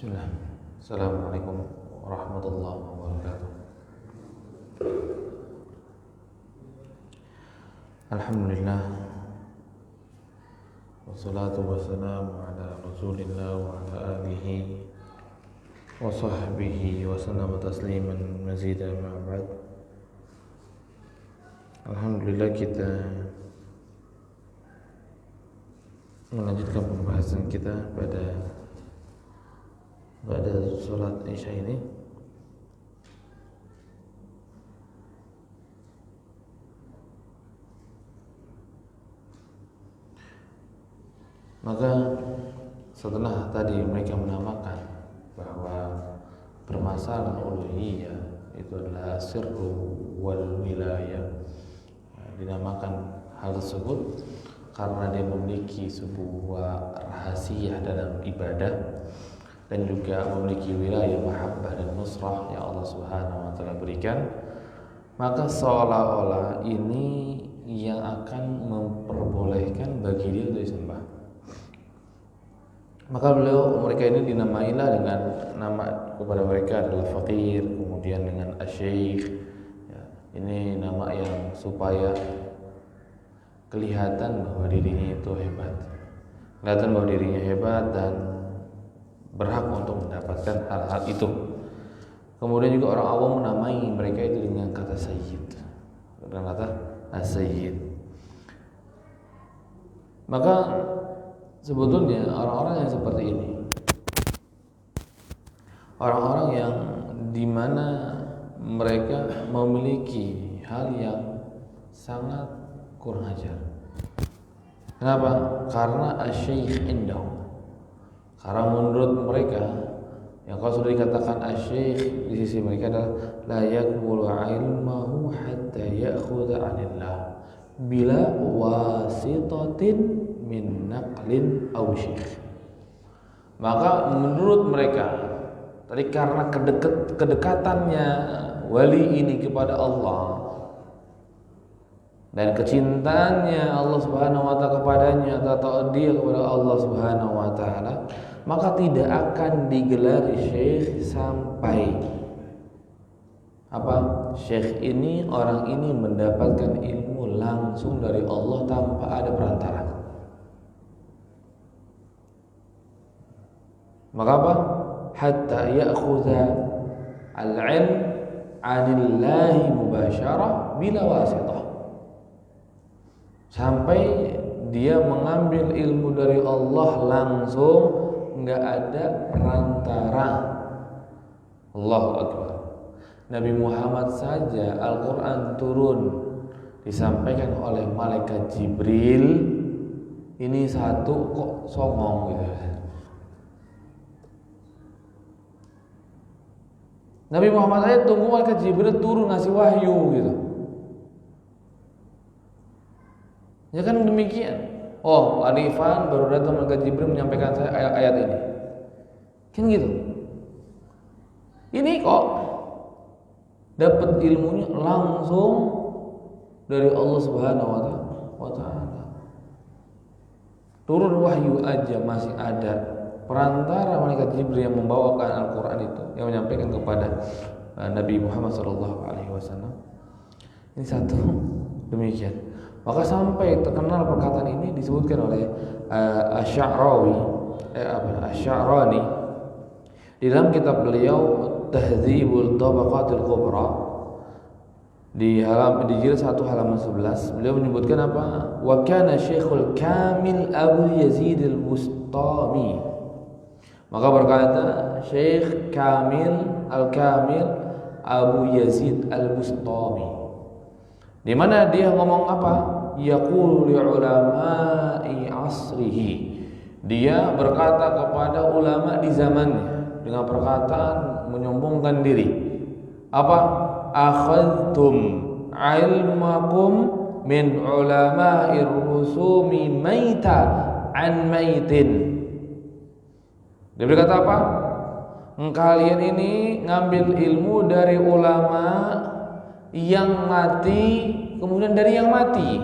Bismillah. Assalamualaikum warahmatullahi wabarakatuh. Alhamdulillah. Wassalatu wassalamu ala Rasulillah wa ala alihi wa sahbihi wa sallama tasliman mazidan ma ba'd. Alhamdulillah, kita melanjutkan pembahasan kita pada sholat Isya ini. Maka setelah tadi mereka menamakan bahwa permasalahan uluhiyah itu adalah sirru wal wilayah, dinamakan hal tersebut karena dia memiliki sebuah rahasia dalam ibadah dan juga memiliki wilayah mahabbah dan nusrah yang Allah Subhanahu wa taala berikan. Maka seolah-olah ini yang akan memperbolehkan bagi dia untuk disembah. Maka mereka ini dinamailah dengan nama kepada mereka adalah faqir, kemudian dengan asy-syaikh. Ya, ini nama yang supaya kelihatan bahwa dirinya itu hebat. Kelihatan bahwa dirinya hebat dan berhak untuk mendapatkan hal-hal itu. Kemudian juga orang awam menamai mereka itu dengan kata sayyid, dengan kata as-sayyid. Maka sebetulnya orang-orang yang seperti ini, orang-orang yang dimana mereka memiliki hal yang sangat kurang ajar. Kenapa? Karena asy-syaikh indahu. Karena menurut mereka, yang kalau sudah dikatakan asy-syaikh di sisi mereka adalah la yaqbulu ilmahu hatta ya'khudha 'anillah bila wasitatin min naqlin aw syekh. Maka menurut mereka tadi karena kedekatannya wali ini kepada Allah dan kecintaannya Allah Subhanahu wa taala kepadanya atau dia kepada Allah Subhanahu wa taala, maka tidak akan digelar syekh sampai syekh ini, orang ini mendapatkan ilmu langsung dari Allah tanpa ada perantara. Maka hatta ya'khudha al-'ilm 'anillahi mubasyarah bila wasithah. Sampai dia mengambil ilmu dari Allah langsung, enggak ada perantara. Allahu Akbar. Nabi Muhammad saja Al-Quran turun disampaikan oleh malaikat Jibril, ini satu kok songong gitu. Nabi Muhammad saja tunggu malaikat Jibril turun ngasih wahyu gitu. Ya kan demikian. Oh, Arifan baru datang malaikat Jibril menyampaikan saya ayat ini. Kan gitu. Ini kok dapat ilmunya langsung dari Allah Subhanahu wa taala. Turun wahyu aja masih ada perantara malaikat Jibril yang membawakan Al-Qur'an itu, yang menyampaikan kepada Nabi Muhammad SAW. Ini satu demikian. Maka sampai terkenal perkataan ini disebutkan oleh Asy-Sya'rani di dalam kitab beliau Tahdzibul Tabaqatil Kubra di jilid 1 halaman 11. Beliau menyebutkan apa? Wa kana Syekhul Kamil Abu Yazid Al-Bustami. Maka berkata Syekh Kamil Al-Kamil Abu Yazid Al-Bustami, di mana dia ngomong apa? Yaqulu li ulama'i asrihi. Dia berkata kepada ulama di zamannya dengan perkataan menyombongkan diri. Apa? Akhadtum ilmakum min ulama'ir rusumi maita an maitin. Dia berkata apa? Kalian ini ngambil ilmu dari ulama yang mati, kemudian dari yang mati.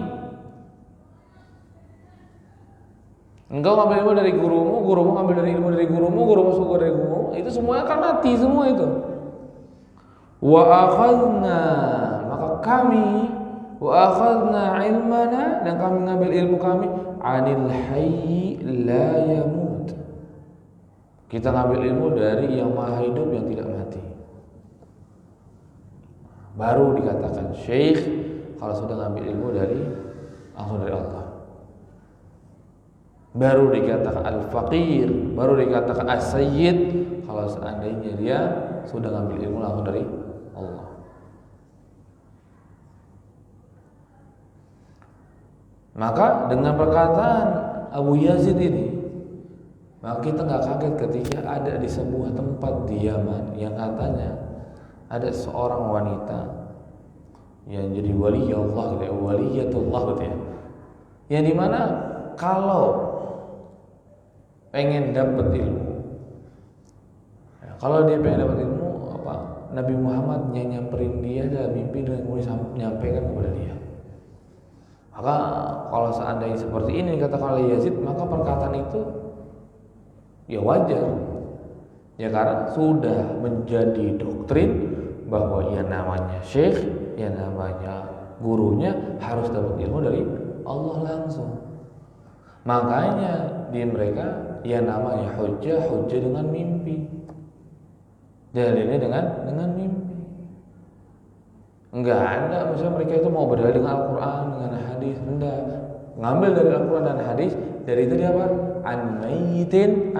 Engkau ngambil ilmu dari gurumu, gurumu ngambil dari ilmu dari gurumu, gurumu suka dari gurumu, itu semuanya akan mati semua itu. Wa akhadna, maka kami wa akhadna ilmana, dan kami ngambil ilmu kami anil hayy la yamut. Kita ngambil ilmu dari yang maha hidup yang tidak mati. Baru dikatakan syekh kalau sudah ngambil ilmu dari langsung dari Allah. Baru dikatakan al-faqir, baru dikatakan as-sayyid kalau seandainya dia sudah ngambil ilmu langsung dari Allah. Maka dengan perkataan Abu Yazid ini, maka kita nggak kaget ketika ada di sebuah tempat di Yaman yang katanya ada seorang wanita yang jadi wali Allah, waliyatullah gitu ya. Yang dimana kalau pengen dapat ilmu, ya, kalau dia pengen dapat ilmu, apa Nabi Muhammad nyamperin dia dalam mimpi dan kemudian menyampaikan kepada dia. Maka kalau seandainya seperti ini dikatakan oleh Yazid, maka perkataan itu ya wajar. Ya karena sudah menjadi doktrin bahwa yang namanya syekh, yang namanya gurunya harus dapat ilmu dari Allah langsung. Makanya di mereka yang namanya hujjah dengan mimpi. Dalilnya dengan mimpi. Enggak ada misalnya mereka itu mau berdalil dengan Al-Quran, dengan hadis, enggak. Ngambil dari Al-Quran dan hadis, dari itu dia apa? An mayyitin.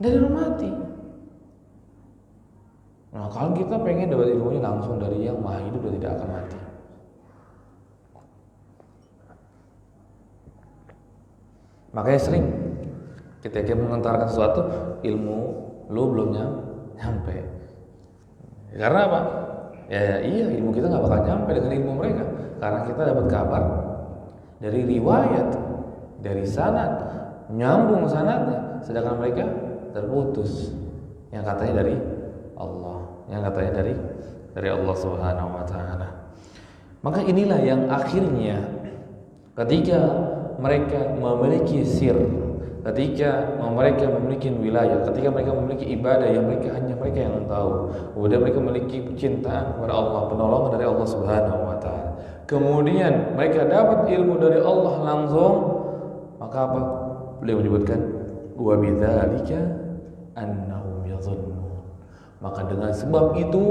Dari orang mati. Nah, kalau kita pengen dapat ilmunya langsung dari yang maha hidup dan tidak akan mati. Makanya sering ketika mengantarkan sesuatu, ilmu lu belum nyampe. Karena apa? Ya iya, ilmu kita nggak bakal nyampe dengan ilmu mereka, karena kita dapat kabar dari riwayat, dari sanad, nyambung sanadnya, sedangkan mereka terputus, yang katanya dari Allah, yang katanya dari Allah Subhanahu wa taala. Maka inilah yang akhirnya ketika mereka memiliki sir, ketika mereka memiliki wilayah, ketika mereka memiliki ibadah yang hanya mereka yang tahu, kemudian mereka memiliki kecintaan kepada Allah, penolongan dari Allah Subhanahu wa taala, kemudian mereka dapat ilmu dari Allah langsung, maka apa? Beliau menyebutkan wa bidzalika annahum yadhunnun. Maka dengan sebab itu,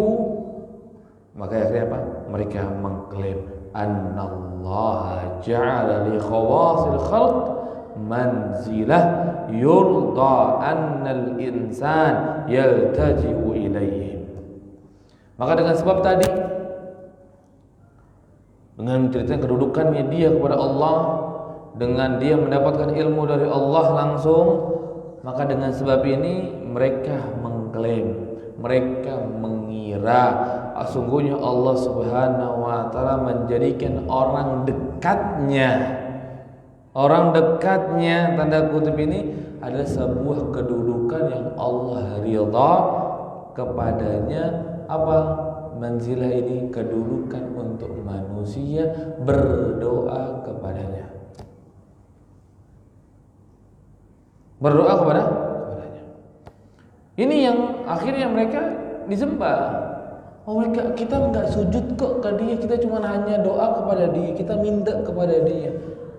maka akhirnya apa? Mereka mengklaim annallaha ja'ala li khawasil khalq manzilah yurda annal insan yaltaji'u ilaihim. Maka dengan sebab tadi, dengan menceritakan kedudukannya dia kepada Allah, dengan dia mendapatkan ilmu dari Allah langsung, maka dengan sebab ini mereka mengklaim, mereka mengira sungguhnya Allah Subhanahu wa taala menjadikan orang dekatnya tanda kutip ini adalah sebuah kedudukan yang Allah ridha kepadanya. Apa manzilah ini? Kedudukan untuk manusia berdoa kepadanya, berdoa kepadanya. Ini yang akhirnya mereka disembah. Oh, kita nggak sujud kok ke dia, kita cuma hanya doa kepada dia, kita minta kepada dia,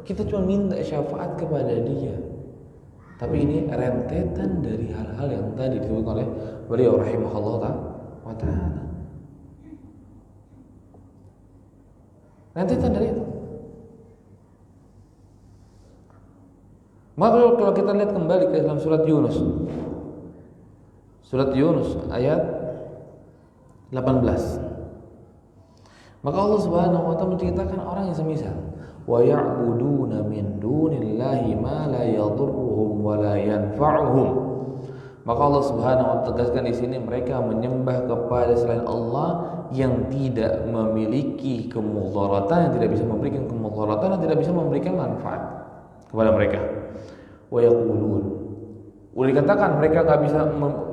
kita cuma minta syafaat kepada dia. Tapi ini rentetan dari hal-hal yang tadi disebutkan oleh beliau rahimahullah ta'ala. Rentetan dari itu. Maka kalau kita lihat kembali ke dalam surat Yunus ayat 18, maka Allah Subhanahu wa taala menceritakan orang yang semisal wa ya'buduna min dunillahi ma la yadurruhum wa la yanfa'uhum. Maka Allah Subhanahu wa taala tegaskan di sini, mereka menyembah kepada selain Allah yang tidak memiliki kemudaratan, yang tidak bisa memberikan kemudaratan, dan tidak bisa memberikan manfaat kepada mereka. Wa yaqulun, boleh dikatakan mereka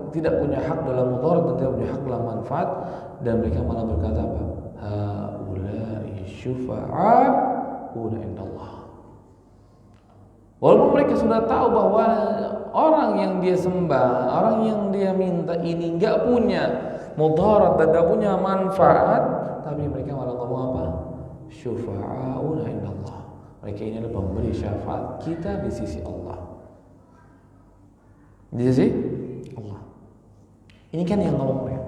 tidak punya hak dalam mudarat dan tidak punya hak dalam manfaat, dan mereka malah berkata apa? Haula'i syufa'a'una indallah. Walaupun mereka sudah tahu bahwa orang yang dia sembah, orang yang dia minta ini nggak punya mudarat dan nggak punya manfaat, tapi mereka malah ngomong apa? Syufa'auna indallah. Mereka ini adalah pemberi syafaat kita di sisi Allah. Di sisi Allah. Ini kan yang ngomong mereka.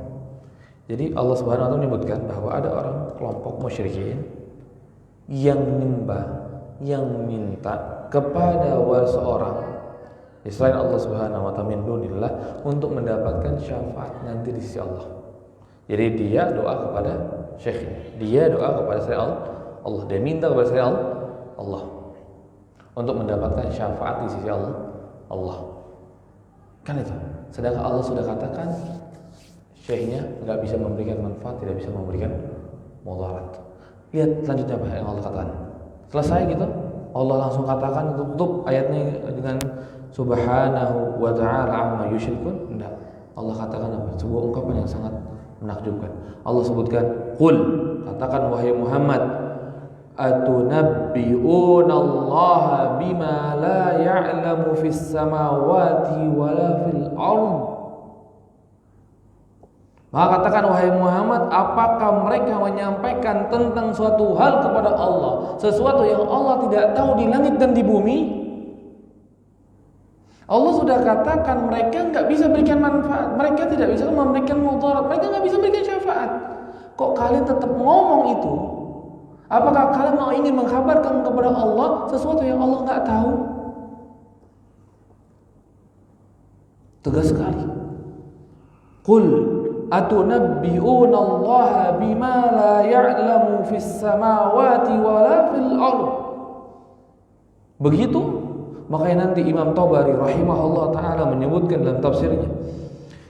Jadi Allah Subhanahu wa taala menyebutkan bahwa ada orang kelompok musyrikin yang menyembah, yang minta kepada seorang selain Allah Subhanahu wa taala min dunillah untuk mendapatkan syafaat nanti di sisi Allah. Jadi dia doa kepada syekhnya, dia doa kepada saya Allah, dia minta kepada saya Allah untuk mendapatkan syafaat di sisi Allah. Kan itu. Sedangkan Allah sudah katakan syekhnya nggak bisa memberikan manfaat, tidak bisa memberikan mudarat. Lihat selanjutnya apa yang Allah katakan. Selesai gitu, Allah langsung katakan tutup ayatnya dengan subhanahu wa ta'ala amma yusyrikun. Enggak. Allah katakan apa? Sebuah ungkapan yang sangat menakjubkan. Allah sebutkan, "Qul," katakan wahai Muhammad, "atunabbi'una Allah bima la ya'lamu fis samawati wala fil ardh." Maka katakan wahai Muhammad, apakah mereka menyampaikan tentang suatu hal kepada Allah, sesuatu yang Allah tidak tahu di langit dan di bumi? Allah sudah katakan mereka nggak bisa berikan manfaat, mereka tidak bisa memberikan mudarat, mereka nggak bisa berikan syafaat. Kok kalian tetap ngomong itu? Apakah kalian mau ingin mengkhabarkan kepada Allah sesuatu yang Allah nggak tahu? Tegas sekali. Qul atunabbi'una Allah bima la ya'lamu fis samawati wala fil ardh. Begitu, makanya nanti Imam Tabari rahimahullah taala menyebutkan dalam tafsirnya,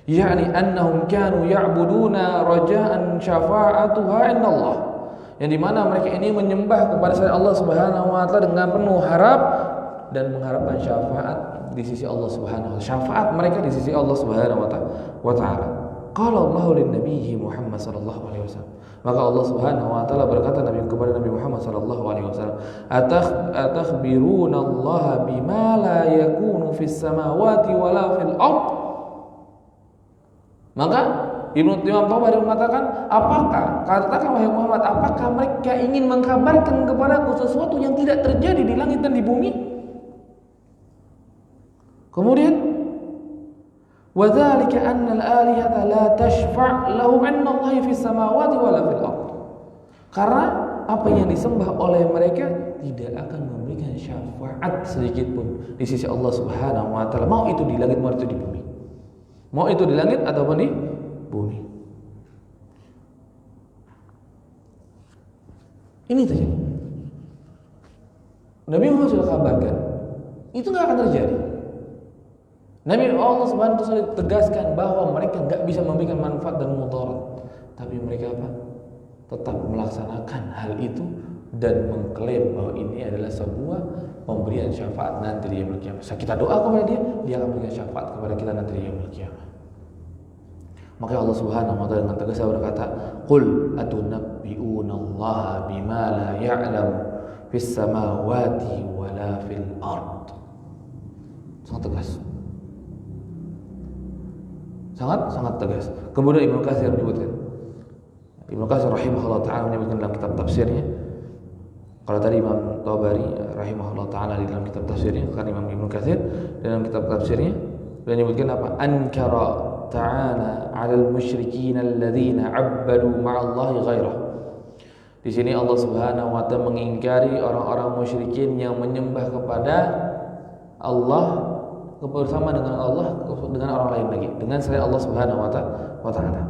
yakni annahum kanu ya'buduna raja'an syafa'atuha indallah. Yang dimana mereka ini menyembah kepada selain Allah Subhanahu wa taala dengan penuh harap dan mengharapkan syafaat di sisi Allah Subhanahu wa taala. Syafaat mereka di sisi Allah Subhanahu wa taala. Qala Allahu lin nabiyyi Muhammad sallallahu alaihi wasallam. Maka Allah Subhanahu wa taala berkata kepada Nabi Muhammad sallallahu alaihi wasallam, "Atakhbiruna Allah bima la yakunu fis samawati wala fil ardh." Maka Imam Tabari mengatakan, katakan wahai Muhammad, apakah mereka ingin mengkabarkan kepadaku sesuatu yang tidak terjadi di langit dan di bumi? Kemudian وَذَلِكَ أَنَّ الْآلِهَةَ لَا تَشْفَعْ لَهُمْ عِنْدَ اللَّهِ فِي السَّمَاوَاتِ وَلَا فِي الْأَرْضِ. Karena apa yang disembah oleh mereka tidak akan memberikan syafaat sedikit pun di sisi Allah Subhanahu wa taala. Mau itu di langit, mau itu di bumi. Mau itu di langit ataupun di bumi. Ini terjadi. Nabi Muhammad sudah kabarkan, itu nggak akan terjadi. Nabi Allah Subhanahu wa taala tegaskan bahwa mereka nggak bisa memberikan manfaat dan mudarat, tapi mereka apa? Tetap melaksanakan hal itu dan mengklaim bahwa ini adalah sebuah pemberian syafaat nanti di yaumil qiyamah. Kita doa kepada dia akan memberikan syafaat kepada kita nanti di yaumil qiyamah. Maka Allah Subhanahu wa taala dengan tegas berkata, "Qul atunabbi'una Allah bima la ya'lamu fis samawati wala fil ard." Sangat tegas. Sangat tegas. Kemudian Ibnu Katsir menyebutkan, Ibnu Katsir rahimahullah taala menyebutkan dalam kitab tafsirnya, kalau tadi Imam Tabari rahimahullah taala di dalam kitab tafsirnya, kan Imam Ibnu Katsir dalam kitab tafsirnya dia menyebutkan apa? Ankara ta'ala 'alal musyrikin alladziina 'abbadu ma'allahi ghairah. Di sini Allah Subhanahu wa taala mengingkari orang-orang musyrikin yang menyembah kepada Allah bersama dengan Allah dengan orang lain lagi, dengan selain Allah Subhanahu wa taala.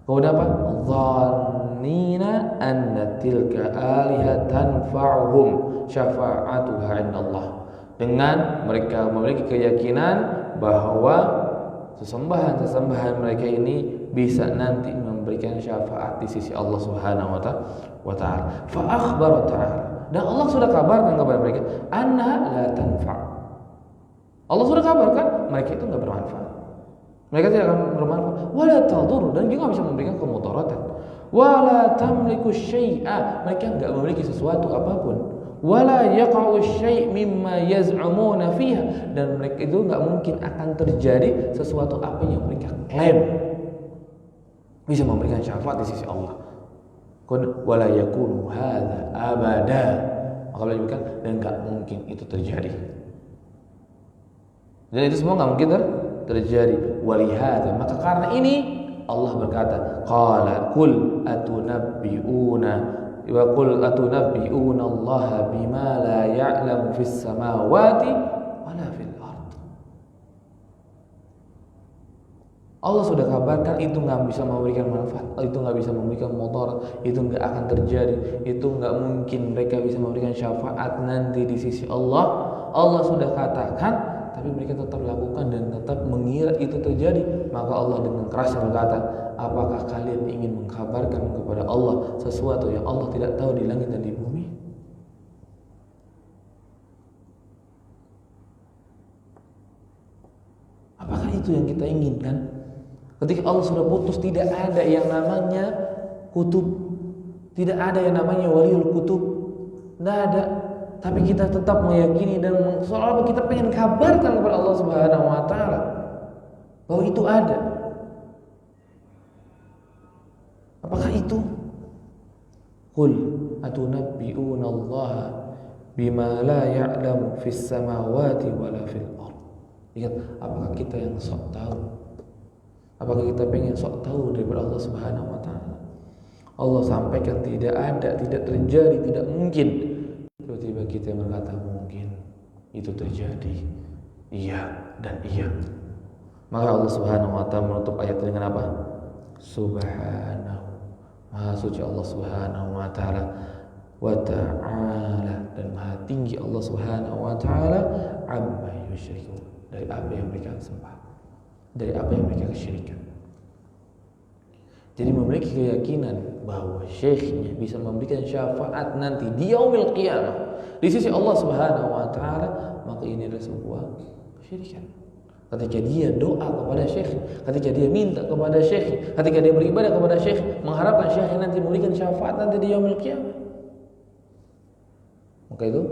Kemudian apa? Dhannina anna tilka alihatan fa'uhum syafa'atuha indallah. Dengan mereka memiliki keyakinan bahwa sesembahan mereka ini bisa nanti memberikan syafaat di sisi Allah Subhanahu wa taala. Fa akhbara ta'ala, dan Allah sudah kabarkan kepada mereka, anna la tanfa'. Allah sudah kabarkan mereka itu enggak bermanfaat. Mereka tidak akan bermanfaat. Wala tadur, dan juga bisa memberikan kemudaratan. Wala tamliku syai'a, mereka enggak memiliki sesuatu apapun. wala yaqa'u syai' mimma yaz'umuna fiha, dan mereka itu enggak mungkin akan terjadi sesuatu apa yang mereka klaim bisa memberikan syafaat di sisi Allah. Wala yakunu hadza abada, maka beliau bilang dan enggak mungkin itu terjadi. Dan itu semua enggak mungkin terjadi. Walihada, maka karena ini Allah berkata, qala qul atunabbi'una wa qul atunabbi'una Allah bima la ya'lamu fis samawati wala fil ard. Allah sudah kabarkan itu nggak bisa memberikan manfaat, itu nggak bisa memberikan mudarat, itu nggak akan terjadi, itu nggak mungkin mereka bisa memberikan syafaat nanti di sisi Allah. Allah sudah katakan, tapi mereka tetap lakukan dan tetap mengira itu terjadi. Maka Allah dengan keras berkata, apakah kalian ingin mengkabarkan kepada Allah sesuatu yang Allah tidak tahu di langit dan di bumi? Apakah itu yang kita inginkan? Ketika Allah sudah putus, tidak ada yang namanya kutub, tidak ada yang namanya waliul kutub, tidak ada. Tapi kita tetap meyakini dan seolah-olah kita pengen kabarkan kepada Allah Subhanahu wa taala bahwa itu ada. Apakah itu? Qul atunabbi'una Allah bima la ya'lamu fis samawati wala fil ard. Ingat, apakah kita yang sok tahu? Apakah kita pengen sok tahu daripada Allah Subhanahu wa taala? Allah sampaikan tidak ada, tidak terjadi, tidak mungkin. Tiba-tiba kita berkata mungkin itu terjadi. Iya dan iya. Maka Allah Subhanahu wa taala menutup ayat dengan apa? Subhanahu, Maha suci Allah Subhanahu wa taala, wa ta'ala, dan maha tinggi Allah Subhanahu wa taala, amma yusyrikun, dari apa yang mereka sembah, dari apa yang mereka kesyirikan. Jadi memiliki keyakinan bahwa syekhnya bisa memberikan syafaat nanti di yaumil qiyamah di sisi Allah Subhanahu wa taala, maka ini adalah sebuah kesyirikan. Ketika dia doa kepada syekh, ketika dia minta kepada syekh, ketika dia beribadah kepada syekh, mengharapkan syekh nanti memberikan syafaat nanti di yaumil qiyamah, maka itu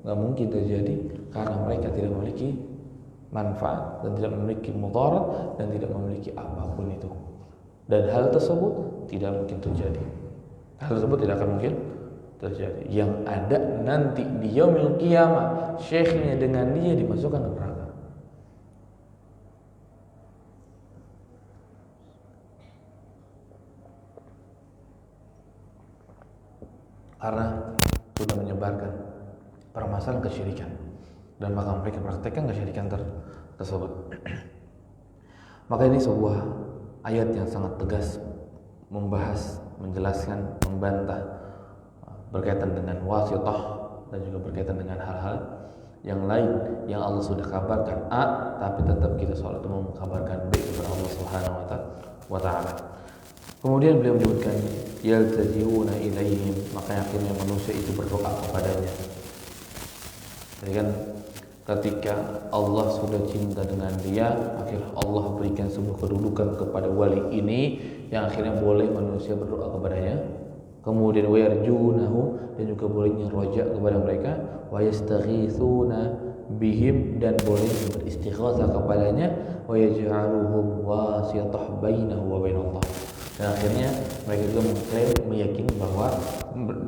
enggak mungkin terjadi karena mereka tidak memiliki manfaat dan tidak memiliki mudarat dan tidak memiliki apapun itu. Dan hal tersebut tidak mungkin terjadi. Hal tersebut tidak akan mungkin terjadi. Yang ada nanti di yaumil qiyamah, syekhnya dengan dia dimasukkan ke neraka. Karena sudah menyebarkan permasalahan kesyirikan, dan maka mereka praktekkan kesyirikan tersebut. Maka ini sebuah ayat yang sangat tegas membahas, menjelaskan, membantah berkaitan dengan wasithah dan juga berkaitan dengan hal-hal yang lain yang Allah sudah kabarkan A, tapi tetap kita sholat mau mengkabarkan B kepada Allah Subhanahu wa taala. Kemudian beliau menyebutkan yaltajiuna ilaihim, maka akhirnya manusia itu berdoa kepadanya. Jadi kan ketika Allah sudah cinta dengan dia, akhirnya Allah berikan sebuah kedudukan kepada wali ini yang akhirnya boleh manusia berdoa kepadanya. Kemudian wayarjunahu, dan juga bolehnya roja kepada mereka, wa yastaghitsuna bihim, dan boleh beristighatsah kepadanya, wa yaj'aluhum wasithah bainahu wa bainallah. Dan akhirnya mereka juga mengklaim, meyakini bahwa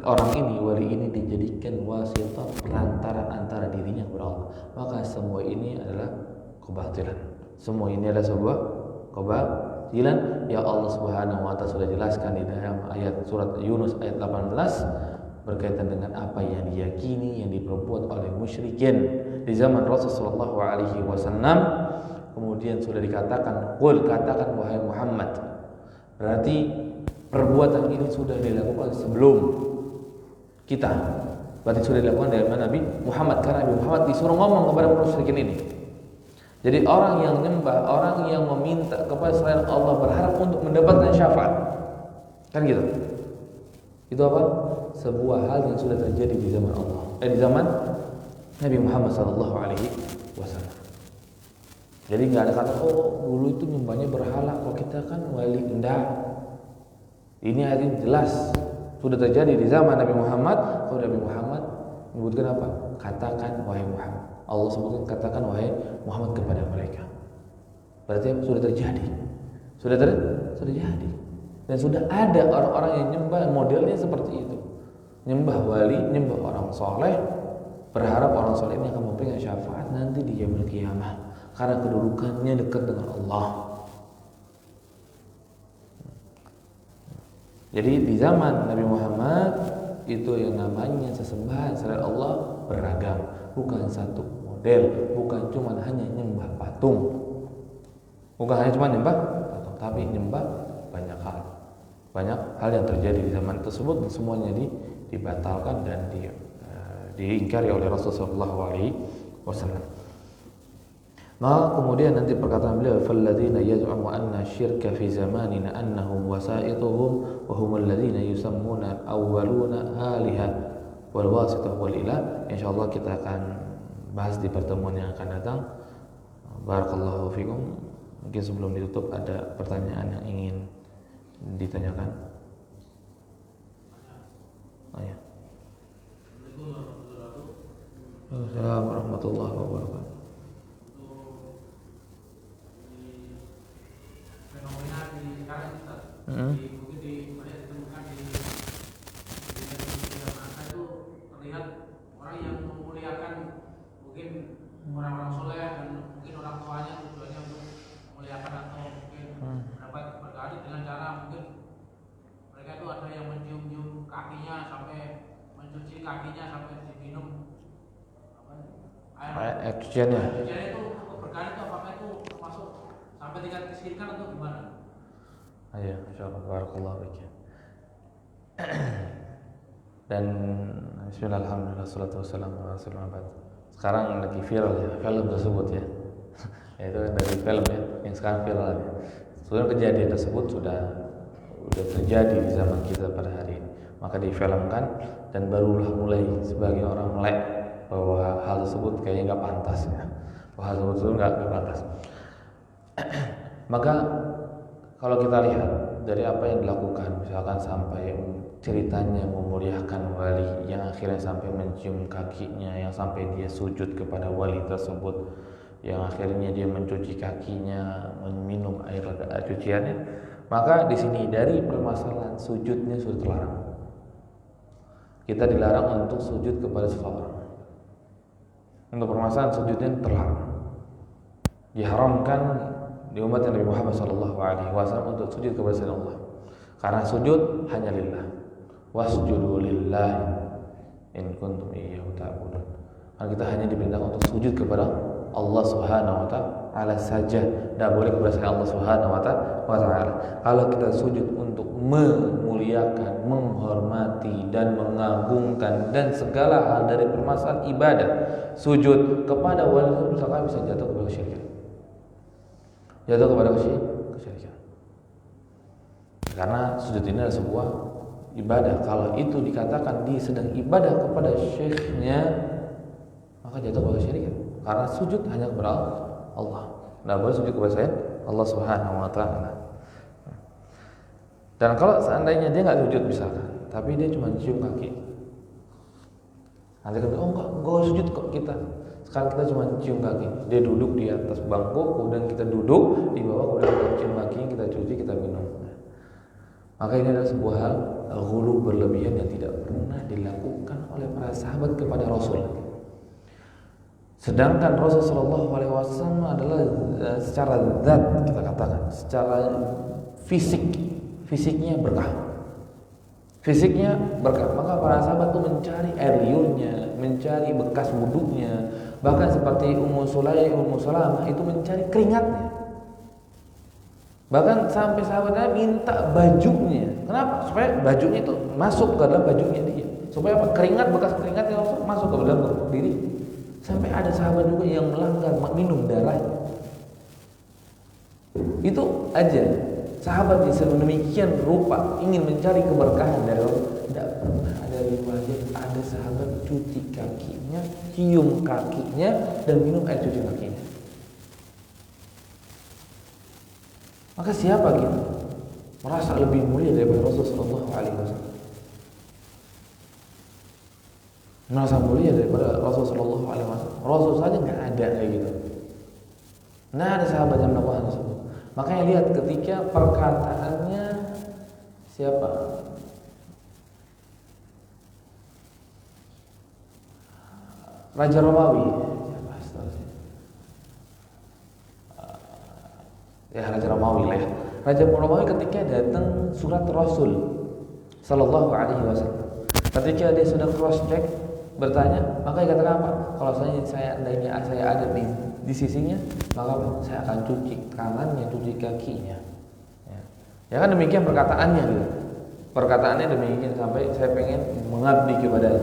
orang ini, wali ini dijadikan wasithah, perantara antara dirinya kepada Allah. Maka semua ini adalah kebatilan. Semua ini adalah sebuah kebatilan yang Allah Subhanahu wa taala sudah jelaskan di dalam ayat surat Yunus ayat 18 berkaitan dengan apa yang diyakini yang diperbuat oleh musyrikin di zaman Rasulullah sallallahu alaihi wasallam. Kemudian sudah dikatakan, qul, katakan wahai Muhammad. Berarti perbuatan ini sudah dilakukan sebelum kita. Berarti sudah dilakukan dari Nabi Muhammad, karena Nabi Muhammad disuruh ngomong kepada musyrikin ini. Jadi orang yang menyembah, orang yang meminta kepada selain Allah berharap untuk mendapatkan syafaat, kan gitu. Itu apa? Sebuah hal yang sudah terjadi di zaman Allah, di zaman Nabi Muhammad sallallahu alaihi wasallam. Jadi nggak ada kata, oh dulu itu nyembahnya berhala, kalau kita kan wali. Enggak. Ini ayat ini jelas sudah terjadi di zaman Nabi Muhammad. Kalau Nabi Muhammad Menyebutkan apa? Katakan wahai Muhammad. Allah sebutkan katakan wahai Muhammad kepada mereka. Berarti sudah terjadi. Sudah terjadi. Dan sudah ada orang-orang yang nyembah modelnya seperti itu. Nyembah wali, nyembah orang soleh, berharap orang soleh ini akan memberikan syafaat nanti di yaumul qiyamah karena kedudukannya dekat dengan Allah. Jadi di zaman Nabi Muhammad itu yang namanya sesembahan selain Allah beragam, bukan satu model, bukan cuma hanya nyembah patung, bukan hanya cuma nyembah patung, tapi nyembah banyak hal yang terjadi di zaman tersebut dan semuanya dibatalkan dan diingkari oleh Rasulullah SAW. Maka kemudian nanti perkataan beliau falladzina yaz'umu anna syirka fi zamanina annahum wasaituhum wa humul ladzina yusammuna awwaluna aliha wal wasitah wal ilah. Insyaallah kita akan bahas di pertemuan yang akan datang. Barakallahu fikum. Mungkin sebelum ditutup ada pertanyaan yang ingin ditanyakan. Oh ya. Assalamualaikum warahmatullahi wabarakatuh. Fenomena di sekarang Ustaz, mungkin banyak ditemukan di masa itu terlihat orang yang memuliakan mungkin orang-orang soleh dan mungkin orang tuanya tujuannya untuk memuliakan atau mungkin mendapat berkali dengan cara mungkin mereka itu ada yang mencium-cium kakinya sampai mencuci kakinya sampai diminum air cuciannya. Cuciannya itu keberkahan itu apakah itu termasuk sampai tingkat kesyirikan atau gimana? Ayo, insyaallah barakallahu fiik. Dan bismillah alhamdulillah salatu wassalamu ala rasulillah. Sekarang lagi viral ya film tersebut ya. Itu dari film ya yang sekarang viral ya. Sebenarnya kejadian tersebut sudah terjadi di zaman kita pada hari ini. Maka difilmkan dan barulah mulai sebagai orang melek bahwa hal tersebut kayaknya nggak pantas ya. Bahwa hal tersebut nggak pantas. Maka kalau kita lihat dari apa yang dilakukan, misalkan sampai ceritanya memuliakan wali yang akhirnya sampai mencium kakinya, yang sampai dia sujud kepada wali tersebut, yang akhirnya dia mencuci kakinya, meminum air cuciannya, maka di sini dari permasalahan sujudnya sudah terlarang. Kita dilarang untuk sujud kepada seseorang. Untuk permasalahan sujudnya terlarang. Diharamkan di umat Nabi Muhammad SAW untuk sujud kepada selain Allah. Karena sujud hanya lillah. Wasjudu lillahi in kuntum iyyahu ta'budun. Karena kita hanya diperintahkan untuk sujud kepada Allah Subhanahu wa taala saja, tidak boleh kepada selain Allah Subhanahu wa taala. Kalau kita sujud untuk memuliakan, menghormati dan mengagungkan dan segala hal dari permasalahan ibadah, sujud kepada wali itu misalkan bisa jatuh kepada kesyirikan. Jatuh kepada kesyirikan. Karena sujud ini adalah sebuah ibadah. Kalau itu dikatakan dia sedang ibadah kepada syekhnya, maka jatuh kepada kesyirikan. Karena sujud hanya kepada Allah. Tidak boleh sujud kepada saya Allah Subhanahu wa taala. Dan kalau seandainya dia nggak sujud misalkan, tapi dia cuma cium kaki, nanti kan enggak sujud kok kita. Sekarang kita cuma cium kaki. Dia duduk di atas bangku, kemudian kita duduk di bawah, kemudian kita cium kaki, kita cuci, kita minum. Maka ini adalah sebuah hal ghulu berlebihan yang tidak pernah dilakukan oleh para sahabat kepada Rasul. Sedangkan Rasulullah SAW adalah secara zat kita katakan, secara fisiknya berkah. Fisiknya berkah. Maka para sahabat itu mencari air liurnya, mencari bekas wuduknya, bahkan seperti Ummu Salamah itu mencari keringatnya. Bahkan sampai sahabatnya minta bajunya. Kenapa? Supaya bajunya itu masuk ke dalam bajunya dia. Supaya apa? Keringat, bekas keringatnya masuk ke dalam diri. Sampai ada sahabat juga yang melanggar minum darahnya. Itu aja. Sahabat yang sedemikian rupa ingin mencari keberkahan dari Allah, tidak pernah ada riwayat ada sahabat cuci kakinya, cium kakinya, dan minum air cuci kakinya. Maka siapa kita merasa lebih mulia daripada Rasulullah SAW? merasa mulia daripada Rasul Shallallahu Alaihi Wasallam. Rasul saja nggak ada kayak gitu. Nah ada sahabat yang melakukan tersebut. Makanya lihat ketika perkataannya siapa? Raja Romawi. Ya Raja Romawi lah ya. Raja Romawi ketika datang surat Rasul Sallallahu Alaihi Wasallam, ketika dia sudah cross check bertanya, maka dia katakan apa? Kalau saya ada di sisinya, maka saya akan cuci tangannya, cuci kakinya. Ya kan demikian perkataannya gitu. Perkataannya demikian sampai saya pengen mengabdi kepadanya.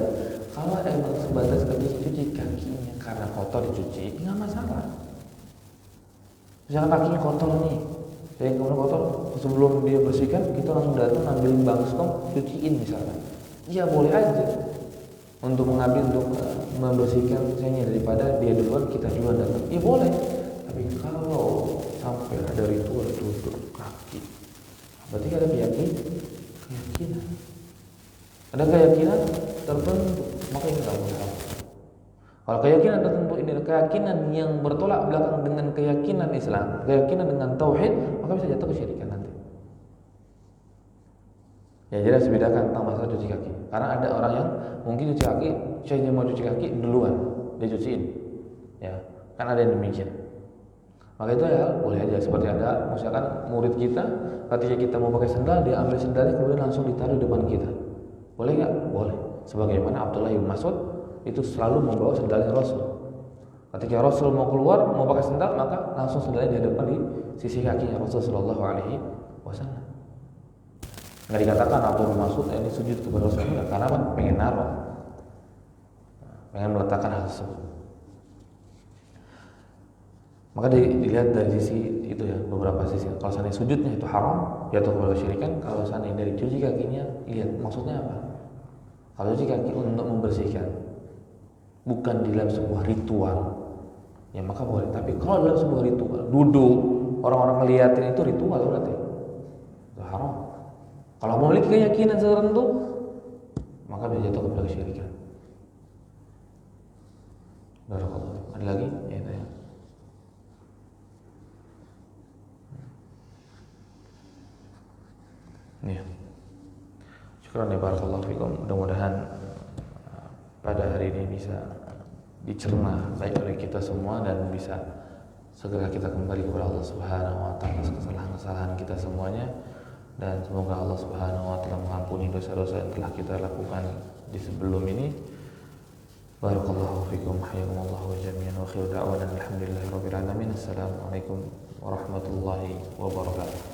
Kalau emang sebatas cuci kakinya karena kotor dicuci, nggak masalah. Misalnya kakinya kotor nih, saya kemudian kotor, sebelum dia bersihkan kita langsung datang ambilin baskom, cuciin misalnya. Iya boleh aja untuk mengambil untuk membersihkan misalnya daripada dia duluan kita duluan datang. Iya boleh. Tapi kalau sampai ada ritual duduk kaki, berarti ada keyakinan. Ada keyakinan tertentu, maka itu tidak boleh. Kalau keyakinan tertentu ini keyakinan yang bertolak belakang dengan keyakinan Islam, keyakinan dengan tauhid, maka bisa jatuh kesyirikan nanti. Ya jelas bedakan tentang masalah cuci kaki. Karena ada orang yang mungkin cuci kaki, saya mau cuci kaki duluan, dia cuciin. Ya, kan ada yang demikian. Maka itu ya boleh aja, seperti ada misalkan murid kita ketika kita mau pakai sendal, dia ambil sendalnya kemudian langsung ditaruh di depan kita. Boleh nggak? Boleh. Sebagaimana Abdullah bin Mas'ud itu selalu membawa sendalnya Rasul. Ketika Rasul mau keluar, mau pakai sendal, maka langsung sendalnya di depan di sisi kakinya Rasul Sallallahu Alaihi Wasallam. Nggak dikatakan Abdullah bin Mas'ud ini sujud kepada Rasul, karena apa? Pengen naruh, pengen meletakkan hal tersebut. Maka dilihat dari sisi itu ya, beberapa sisi. Kalau seandainya sujudnya itu haram, jatuh kepada kesyirikan. Kalau seandainya dari cuci kakinya, lihat maksudnya apa? Kalau cuci kaki untuk membersihkan, bukan di dalam sebuah ritual, ya maka boleh. Tapi kalau dalam sebuah ritual, duduk, orang-orang ngeliatin itu ritual berarti itu haram. Kalau memiliki keyakinan tertentu, maka bisa jatuh kepada kesyirikan. Barakallahu. Ada lagi? Ya, itu ya. Ya. Syukran ya barakallahu fikum. Mudah-mudahan pada hari ini bisa dicerna baik oleh kita semua dan bisa segera kita kembali kepada Allah Subhanahu wa taala atas kesalahan-kesalahan kita semuanya, dan semoga Allah Subhanahu wa taala mengampuni dosa-dosa yang telah kita lakukan di sebelum ini. Barakallahu fikum, hayakumullahu jami'an wa khairu da'wana alhamdulillahirabbil alamin. Assalamualaikum warahmatullahi wabarakatuh.